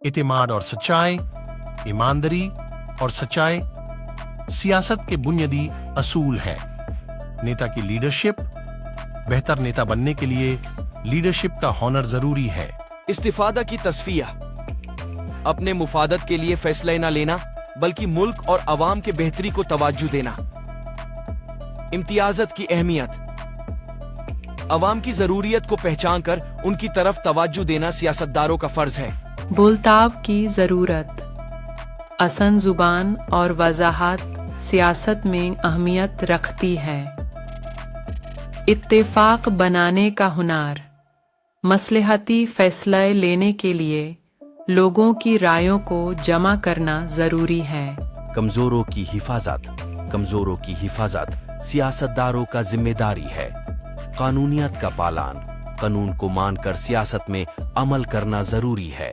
इतिमाद और सच्चाई, ईमानदारी और सच्चाई सियासत के बुनियादी असूल हैं। नेता की लीडरशिप, बेहतर नेता बनने के लिए लीडरशिप का हुनर जरूरी है। इस्तिफादा की तस्फिया, अपने मुफादत के लिए फैसले न लेना बल्कि मुल्क और अवाम के बेहतरी को तवज्जो देना। इम्तियाजत की अहमियत, अवाम की जरूरियत को पहचान कर उनकी तरफ तवज्जो देना सियासतदारों का फर्ज है। बोलताव की जरूरत, आसान जुबान और वजाहत सियासत में अहमियत रखती है। इत्तेफाक बनाने का हुनर, मसलहती फैसला लेने के लिए लोगों की रायों को जमा करना जरूरी है। कमजोरों की हिफाजत सियासतदारों का जिम्मेदारी है। कानूनियत का पालन, कानून को मानकर सियासत में अमल करना जरूरी है।